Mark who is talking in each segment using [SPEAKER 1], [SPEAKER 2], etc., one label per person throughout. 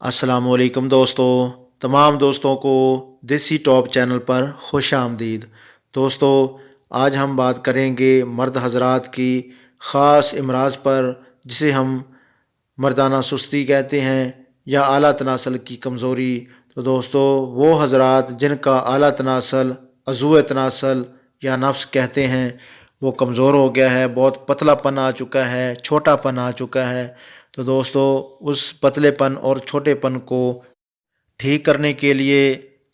[SPEAKER 1] अस्सलाम वालेकुम दोस्तों। तमाम दोस्तों को देसी टॉप चैनल पर खुश आमदीद। दोस्तों, आज हम बात करेंगे मर्द हजरात की ख़ास इमराज पर, जिसे हम मर्दाना सुस्ती कहते हैं या आला तनासल की कमज़ोरी। तो दोस्तों, वो हजरात जिनका आला तनासल, अज़ू तनासल या नफ्स कहते हैं, वो कमज़ोर हो गया है, बहुत पतलापन आ चुका है, छोटापन आ चुका है। तो दोस्तों, उस पतलेपन और छोटेपन को ठीक करने के लिए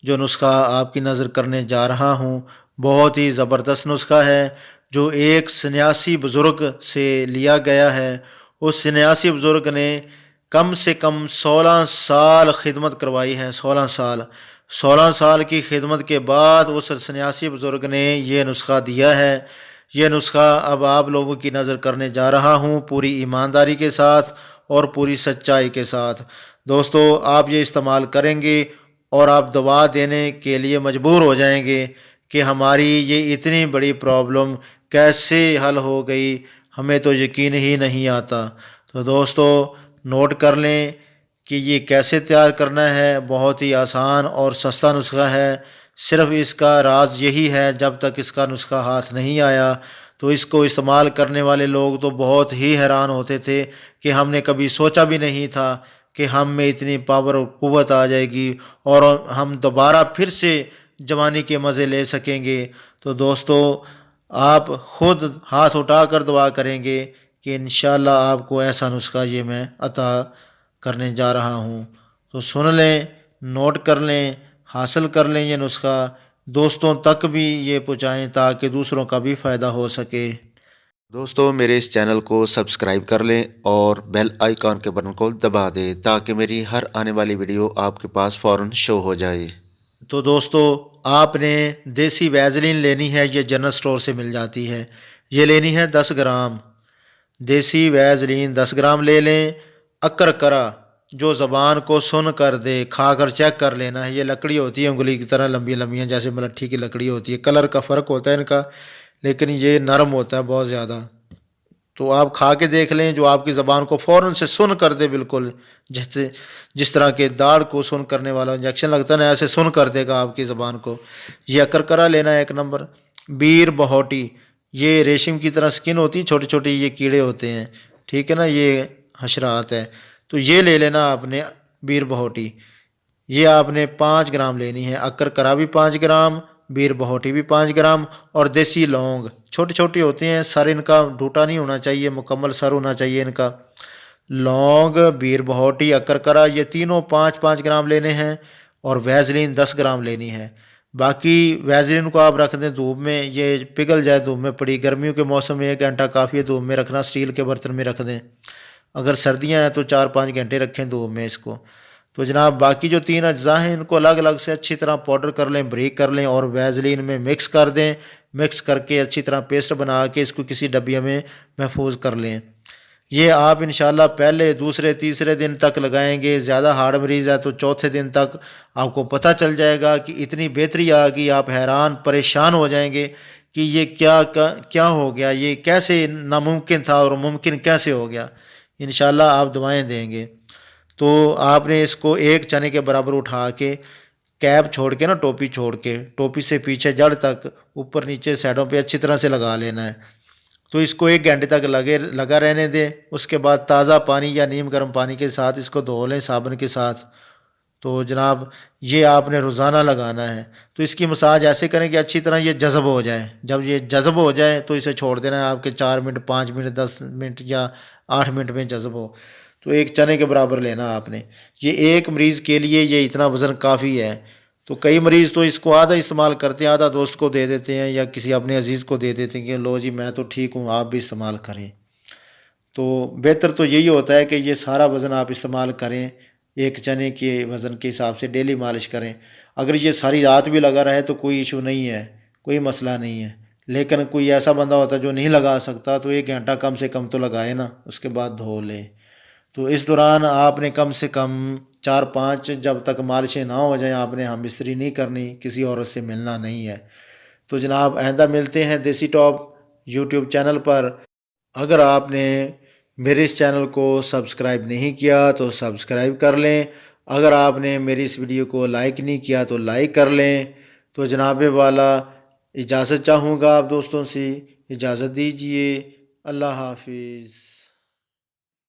[SPEAKER 1] जो नुस्खा आपकी नज़र करने जा रहा हूँ, बहुत ही ज़बरदस्त नुस्खा है, जो एक सन्यासी बुज़ुर्ग से लिया गया है। उस सन्यासी बुज़ुर्ग ने कम से कम 16 साल खिदमत करवाई है। 16 साल की खिदमत के बाद उस सन्यासी बुज़ुर्ग ने ये नुस्खा दिया है। ये नुस्खा अब आप लोगों की नज़र करने जा रहा हूँ, पूरी ईमानदारी के साथ और पूरी सच्चाई के साथ। दोस्तों, आप ये इस्तेमाल करेंगे और आप दवा देने के लिए मजबूर हो जाएंगे कि हमारी ये इतनी बड़ी प्रॉब्लम कैसे हल हो गई, हमें तो यकीन ही नहीं आता। तो दोस्तों, नोट कर लें कि ये कैसे तैयार करना है। बहुत ही आसान और सस्ता नुस्खा है। सिर्फ इसका राज यही है, जब तक इसका नुस्खा हाथ नहीं आया तो इसको इस्तेमाल करने वाले लोग तो बहुत ही हैरान होते थे कि हमने कभी सोचा भी नहीं था कि हम में इतनी पावर और क़ुव्वत आ जाएगी और हम दोबारा फिर से जवानी के मज़े ले सकेंगे। तो दोस्तों, आप खुद हाथ उठाकर दुआ करेंगे कि इंशाअल्लाह आपको ऐसा नुस्खा ये मैं अता करने जा रहा हूँ। तो सुन लें, नोट कर लें, हासिल कर लें ये नुस्खा, दोस्तों तक भी ये पहुँचाएँ ताकि दूसरों का भी फ़ायदा हो सके।
[SPEAKER 2] दोस्तों, मेरे इस चैनल को सब्सक्राइब कर लें और बेल आइकॉन के बटन को दबा दें ताकि मेरी हर आने वाली वीडियो आपके पास फ़ौरन शो हो जाए।
[SPEAKER 1] तो दोस्तों, आपने देसी वैज़लीन लेनी है, ये जनरल स्टोर से मिल जाती है। ये लेनी है 10 ग्राम। देसी वैज़लीन 10 ग्राम ले लें। अकरकरा, जो ज़बान को सुन कर दे, खा कर चेक कर लेना है। ये लकड़ी होती है उंगली की तरह, लंबी लंबियाँ, जैसे मलट्ठी की लकड़ी होती है। कलर का फ़र्क होता है इनका, लेकिन ये नरम होता है बहुत ज़्यादा। तो आप खा के देख लें, जो आपकी ज़बान को फ़ौरन से सुन कर दे, बिल्कुल जैसे जिस तरह के दाढ़ को सुन करने वाला इंजेक्शन लगता है ना, ऐसे सुन कर देगा आपकी ज़बान को। ये अकरकरा लेना है 1 नंबर। बीर बहोटी, ये रेशम की तरह स्किन होती है, छोटे छोटे ये कीड़े होते हैं, ठीक है ना, ये हशरात है। तो ये ले लेना आपने, बीर बहोटी। ये आपने 5 ग्राम लेनी है। अकरकरा भी 5 ग्राम, बीर बहोटी भी 5 ग्राम, और देसी लौंग छोटे छोटे होते हैं, सर इनका ढूटा नहीं होना चाहिए, मुकम्मल सर होना चाहिए इनका। लौंग, बीर बहोटी, अकरकरा, ये तीनों 5-5 ग्राम लेने हैं, और वैज़लीन 10 ग्राम लेनी है। बाकी वैज़लीन को आप रख दें धूप में, ये पिघल जाए धूप में पड़ी। गर्मियों के मौसम में 1 घंटा काफ़ी है धूप में रखना, स्टील के बर्तन में रख दें। अगर सर्दियाँ हैं तो 4-5 घंटे रखें धूप में इसको। तो जनाब, बाकी जो 3 अज्जा हैं इनको अलग अलग से अच्छी तरह पाउडर कर लें, बारीक कर लें, और वैज़लीन में मिक्स कर दें। मिक्स करके अच्छी तरह पेस्ट बना के इसको किसी डब्बे में महफूज कर लें। ये आप इंशाल्लाह पहले, दूसरे, तीसरे दिन तक लगाएंगे। ज़्यादा हार्ड मरीज़ है तो चौथे दिन तक आपको पता चल जाएगा कि इतनी बेहतरी आ गई, आप हैरान परेशान हो जाएंगे कि ये क्या हो गया, ये कैसे नामुमकिन था और मुमकिन कैसे हो गया। इंशाल्लाह आप दुआएं देंगे। तो आपने इसको एक चने के बराबर उठा के, कैप छोड़ के ना, टोपी छोड़ के, टोपी से पीछे जड़ तक, ऊपर नीचे साइडों पे अच्छी तरह से लगा लेना है। तो इसको 1 घंटे तक लगा रहने दें। उसके बाद ताज़ा पानी या नीम गर्म पानी के साथ इसको धो लें, साबुन के साथ। तो जनाब, ये आपने रोज़ाना लगाना है। तो इसकी मसाज ऐसे करें कि अच्छी तरह ये जज़ब हो जाए। जब ये जज़ब हो जाए तो इसे छोड़ देना है आपके 4 मिनट, 5 मिनट, 10 मिनट या 8 मिनट में जज़ब हो। तो 1 चने के बराबर लेना आपने। ये एक मरीज़ के लिए ये इतना वज़न काफ़ी है। तो कई मरीज़ तो इसको आधा इस्तेमाल करते हैं, आधा दोस्त को दे देते हैं या किसी अपने अजीज़ को दे देते हैं कि लो जी, मैं तो ठीक हूँ, आप भी इस्तेमाल करें। तो बेहतर तो यही होता है कि ये सारा वज़न आप इस्तेमाल करें, 1 चने के वज़न के हिसाब से डेली मालिश करें। अगर ये सारी रात भी लगा रहे तो कोई इशू नहीं है, कोई मसला नहीं है। लेकिन कोई ऐसा बंदा होता है जो नहीं लगा सकता, तो 1 घंटा कम से कम तो लगाए ना, उसके बाद धो ले। तो इस दौरान आपने कम से कम 4-5, जब तक मालिशें ना हो जाएं, आपने हम बिस्तरी नहीं करनी, किसी औरत से मिलना नहीं है। तो जनाब, आइंदा मिलते हैं देसी टॉप यूट्यूब चैनल पर। अगर आपने मेरे इस चैनल को सब्सक्राइब नहीं किया तो सब्सक्राइब कर लें, اگر آپ نے میری اس ویڈیو کو لائک نہیں کیا تو لائک کر لیں۔ تو جناب والا اجازت چاہوں گا آپ دوستوں سے، اجازت دیجیے، اللہ حافظ۔